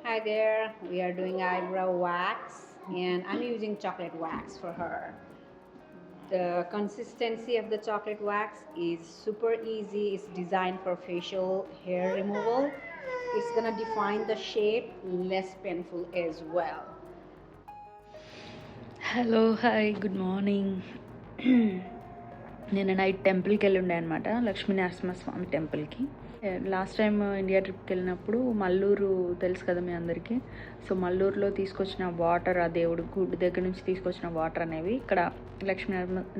Hi there, we are doing eyebrow wax and I'm using chocolate wax for her. The consistency of the chocolate wax is super easy. It's designed for facial hair removal. It's gonna define the shape, less painful as well. Hello hi good morning. నేను night టెంపుల్కి వెళ్ళి ఉండే అనమాట, లక్ష్మీ నరసింహస్వామి టెంపుల్కి. Last time India ట్రిప్కి వెళ్ళినప్పుడు మల్లూరు తెలుసు కదా మీ అందరికీ. సో మల్లూరులో తీసుకొచ్చిన వాటర్, ఆ దేవుడు గుడి దగ్గర నుంచి తీసుకొచ్చిన వాటర్ అనేవి ఇక్కడ లక్ష్మీ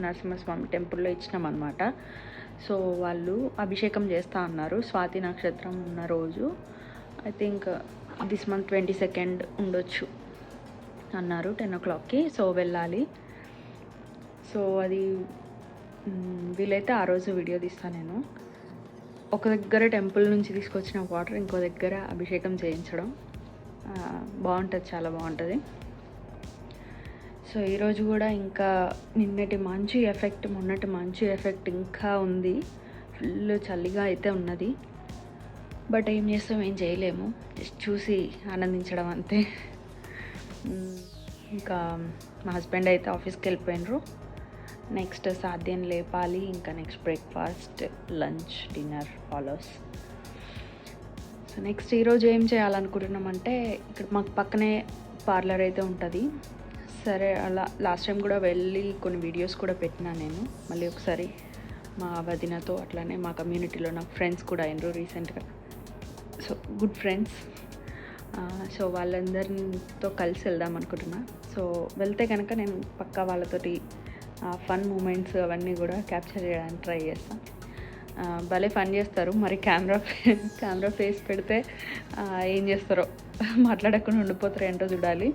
నరసింహస్వామి టెంపుల్లో ఇచ్చినామన్నమాట. సో వాళ్ళు అభిషేకం చేస్తూ అన్నారు స్వాతి నక్షత్రం ఉన్న రోజు. I think this month 22nd ఉండొచ్చు అన్నారు 10 o'clockకి. సో వెళ్ళాలి. సో అది వీలైతే ఆ రోజు వీడియో తీస్తాను నేను. ఒక దగ్గర టెంపుల్ నుంచి తీసుకొచ్చిన వాటర్ ఇంకో దగ్గర అభిషేకం చేయించడం బాగుంటుంది, చాలా బాగుంటుంది. సో ఈరోజు కూడా ఇంకా నిన్నటి మంచు ఎఫెక్ట్, మొన్నటి మంచు ఎఫెక్ట్ ఇంకా ఉంది. ఫుల్ చలిగా అయితే ఉన్నది. బట్ ఏం చేస్తాం, ఏం చేయలేము, జస్ట్ చూసి ఆనందించడం అంతే. ఇంకా మా హస్బెండ్ అయితే ఆఫీస్కి వెళ్ళిపోయినరు. నెక్స్ట్ సాధ్యం లేపాలి. ఇంకా next breakfast, lunch, dinner follows. So next ఈరోజు ఏం చేయాలనుకుంటున్నామంటే, ఇక్కడ మాకు పక్కనే పార్లర్ అయితే ఉంటుంది. సరే అలా లాస్ట్ టైం కూడా వెళ్ళి కొన్ని వీడియోస్ కూడా పెట్టినా నేను. మళ్ళీ ఒకసారి మా వదినతో అట్లానే మా కమ్యూనిటీలో నాకు ఫ్రెండ్స్ కూడా అయినరు రీసెంట్గా. So good friends. సో వాళ్ళందరితో కలిసి వెళ్దాం అనుకుంటున్నా. సో వెళ్తే కనుక నేను పక్కా వాళ్ళతోటి ఫన్ మూమెంట్స్ అవన్నీ కూడా క్యాప్చర్ చేయడానికి ట్రై చేస్తాను. భలే ఫన్ చేస్తారు. మరి కెమెరా ఫేస్ పెడితే ఏం చేస్తారో, మాట్లాడకుండా ఉండిపోతారు ఏంటో చూడాలి.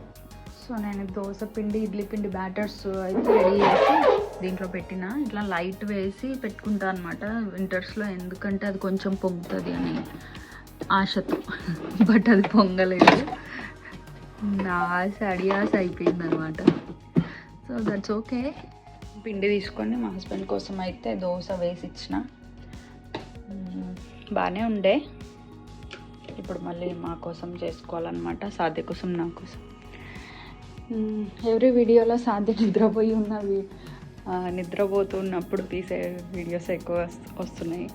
సో నేను దోశ పిండి, ఇడ్లీ పిండి బ్యాటర్స్ అయితే రెడీ చేసి దీంట్లో పెట్టిన. ఇట్లా లైట్ వేసి పెట్టుకుంటా అనమాట వింటర్స్లో, ఎందుకంటే అది కొంచెం పొంగుతుంది అని ఆశతో. బట్ అది పొంగలేదు, నా ఆశ అడియాస అయిపోయింది అనమాట. So that's okay. పిండి తీసుకొని మా హస్బెండ్ కోసం అయితే దోశ వేసి ఇచ్చిన. బాగానే ఉండే. ఇప్పుడు మళ్ళీ మా కోసం చేసుకోవాలన్నమాట, సాధ్య కోసం, నా కోసం. ఎవ్రీ వీడియోలో సాధ్య నిద్రపోతున్నప్పుడు తీసే వీడియోస్ ఎక్కువ వస్తున్నాయి.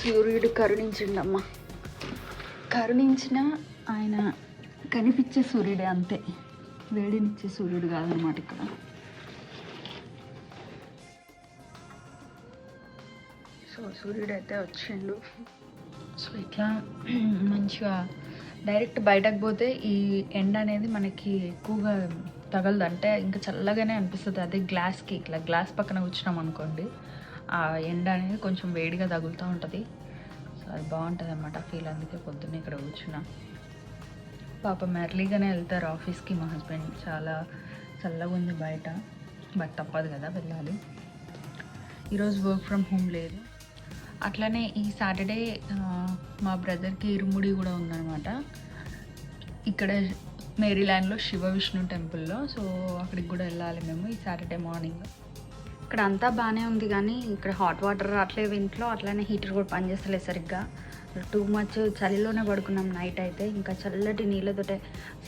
సూర్యుడు కరుణించిండమ్మా. కరుణించిన ఆయన కనిపించే సూర్యుడే, అంతే. వేడినిచ్చే సూర్యుడు కాదనమాట ఇక్కడ. సో సూర్యుడు అయితే వచ్చిండు. సో ఇట్లా మంచిగా డైరెక్ట్ బయటకు పోతే ఈ ఎండ అనేది మనకి ఎక్కువగా తగలదు, అంటే ఇంకా చల్లగానే అనిపిస్తుంది. అదే గ్లాస్కి, ఇట్లా గ్లాస్ పక్కన కూర్చున్నాం అనుకోండి, ఆ ఎండ అనేది కొంచెం వేడిగా తగులుతూ ఉంటుంది. సో అది బాగుంటుంది అన్నమాట ఫీల్. అందుకే పొద్దున్నే ఇక్కడ కూర్చున్నా. పాపం ఎర్లీగానే వెళ్తారు ఆఫీస్కి మా హస్బెండ్. చాలా చల్లగా ఉంది బయట, బట్ తప్పదు కదా, వెళ్ళాలి. ఈరోజు వర్క్ ఫ్రమ్ హోమ్ లేదు. అట్లనే ఈ సాటర్డే మా బ్రదర్కి ఇరుముడి కూడా ఉందన్నమాట, ఇక్కడ మేరీల్యాండ్లో శివ విష్ణు టెంపుల్లో. సో అక్కడికి కూడా వెళ్ళాలి మేము ఈ సాటర్డే మార్నింగ్. ఇక్కడ అంతా బాగానే ఉంది, కానీ ఇక్కడ హాట్ వాటర్ రావట్లేదు ఇంట్లో, అట్లనే హీటర్ కూడా పనిచేస్తలేదు సరిగ్గా. టూ మచ్ చలిలోనే పడుకున్నాం నైట్ అయితే. ఇంకా చల్లటి నీళ్ళతోటే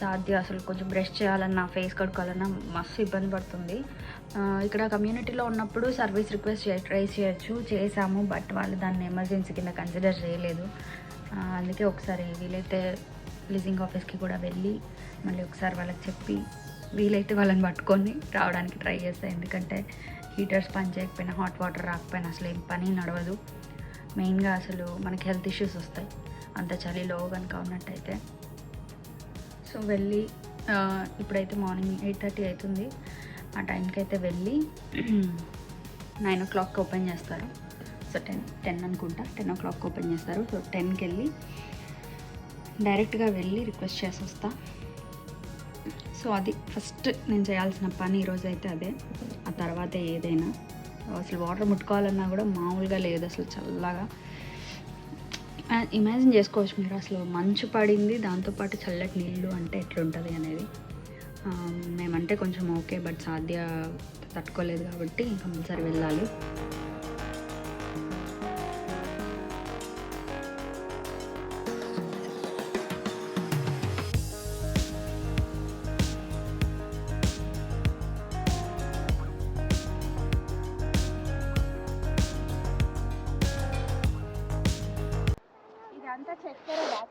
సాధ్య అసలు కొంచెం బ్రష్ చేయాలన్నా, ఫేస్ కడుక్కోవాలన్నా మస్తు ఇబ్బంది పడుతుంది. ఇక్కడ కమ్యూనిటీలో ఉన్నప్పుడు సర్వీస్ రిక్వెస్ట్ రైజ్ చేసాము, బట్ వాళ్ళు దాన్ని ఎమర్జెన్సీ కింద కన్సిడర్ చేయలేదు. అందుకే ఒకసారి వీలైతే లీజింగ్ ఆఫీస్కి కూడా వెళ్ళి మళ్ళీ ఒకసారి వాళ్ళకి చెప్పి వీలైతే వాళ్ళని పట్టుకొని రావడానికి ట్రై చేస్తాను. ఎందుకంటే హీటర్స్ పని చేయకపోయినా, హాట్ వాటర్ రాకపోయినా అసలు ఏం పని నడవదు. మెయిన్గా అసలు మనకి హెల్త్ ఇష్యూస్ వస్తాయి అంత చలిలో కనుక ఉన్నట్టయితే. సో వెళ్ళి ఇప్పుడైతే మార్నింగ్ 8:30 అవుతుంది. ఆ టైంకి అయితే వెళ్ళి 9 o'clock ఓపెన్ చేస్తారు. సో 10 అనుకుంటా, 10 o'clock ఓపెన్ చేస్తారు. సో 10కి వెళ్ళి డైరెక్ట్గా వెళ్ళి రిక్వెస్ట్ చేసి వస్తా. సో అది ఫస్ట్ నేను చేయాల్సిన పని ఈరోజు అయితే అదే. ఆ తర్వాత ఏదైనా. అసలు వాటర్ ముట్టుకోవాలన్నా కూడా మామూలుగా లేదు, అసలు చల్లగా. ఇమాజిన్ చేసుకోవచ్చు మీరు, అసలు మంచు పడింది, దాంతోపాటు చల్లటి నీళ్ళు అంటే ఎట్లుంటుంది అనేది. మేమంటే కొంచెం ఓకే, బట్ సాధ్య తట్టుకోలేదు కాబట్టి కంపల్సరీ వెళ్ళాలి.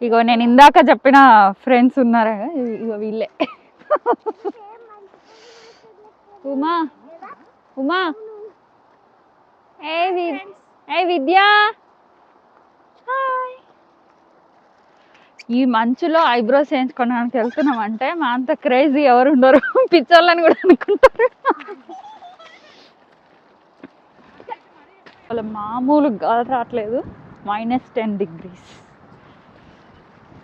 ఇగో నేను ఇందాక చెప్పిన ఫ్రెండ్స్ ఉన్నారా, ఇగో వీళ్ళే. ఉమా ఉమా ఏ విద్యా, ఈ మంచులో ఐబ్రోస్ వేయించుకోవడానికి వెళ్తున్నాం అంటే మా అంత క్రేజీ ఎవరు ఉండరు, పిచ్చోళ్ళని కూడా అనుకుంటారు. వాళ్ళ మామూలు గాలి రావట్లేదు, -10 degrees.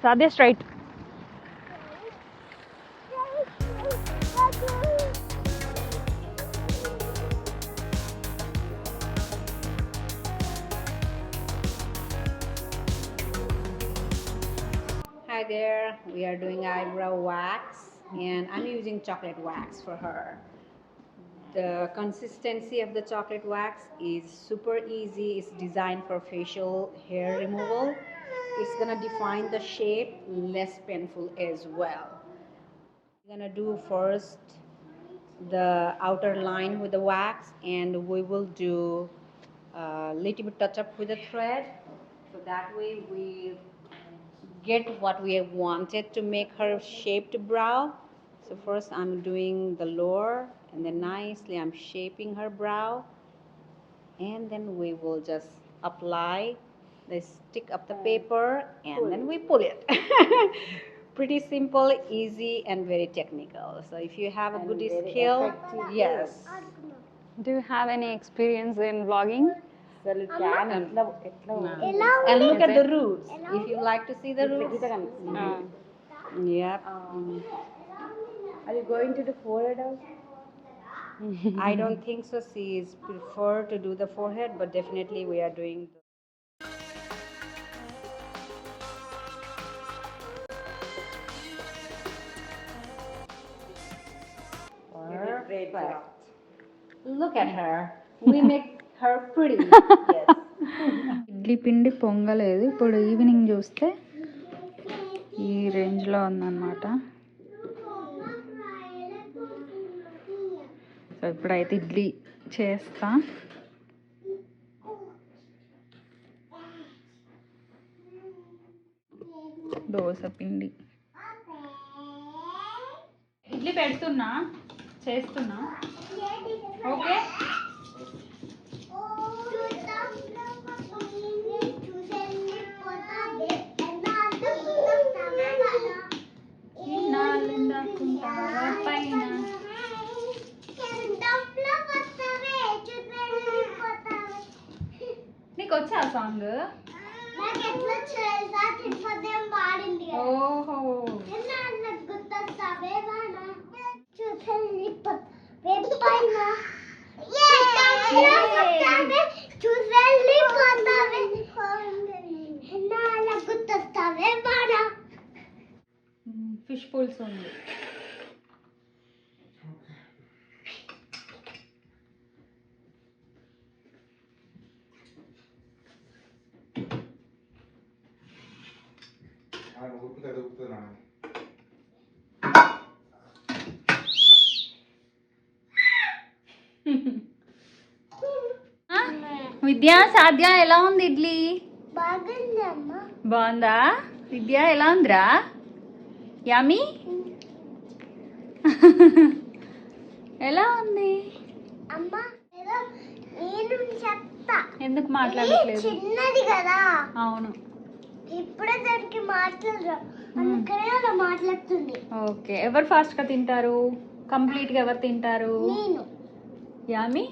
సాధ్య straight. Hi there, we are doing eyebrow wax and I'm using chocolate wax for her. The consistency of the chocolate wax is super easy. It's designed for facial hair removal. It's gonna define the shape, less painful as well. We're gonna do first the outer line with the wax and we will do a little bit touch up with the thread. So that way we get what we have wanted to make her shaped brow. So first I'm doing the lower and then nicely I'm shaping her brow, and then we will just apply the stick of the paper and then we pull it. Pretty simple, easy and very technical. So if you have a good skill, yes. Do you have any experience in vlogging? And look at the roots. If you like to see the roots. Yep. Are you going to the forehead also? I don't think so. She is prefer to do the forehead, but definitely we are doing. Perfect. Look at her. We make her pretty. Yes. Idli పిండి పొంగలేదు, ఇప్పుడు evening చూస్తే ఈ రేంజ్లో ఉందన్నమాట. So ఇప్పుడైతే ఇడ్లీ చేస్తా. దోశ పిండి ఇడ్లీ పెడుతున్నా, చేస్తున్నా. ఓకే. నీకు వచ్చా సాంగ్? ఓహో, ఫిష్ పుల్స్ ఉంది. విద్యా, సాధ్య ఎలా ఉంది ఇడ్లీ? బాగుందా? విద్య ఎలా ఉందిరా? యామి ఎలా ఉంది? ఎందుకు మాట్లాడట్లేదు? చిన్నది కదా. అవును, ఇప్పుడే దానికి మాట్లాడరా, అందుకనే అలా మాట్లాడుతుంది. ఓకే. ఎవరు ఫాస్ట్ గా తింటారు? కంప్లీట్ గా ఎవరు తింటారు? నేను. యామి.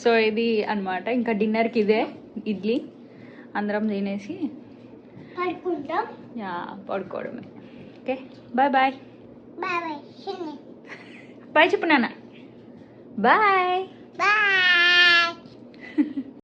సో ఇది అన్నమాట, ఇంకా డిన్నర్కి ఇదే ఇడ్లీ. అందరం తినేసి పడుకుంటాం. యా, పడుకోవడమే. Okay, bye bye. Bye bye. Bye చెప్పు నాన్న. Bye bye.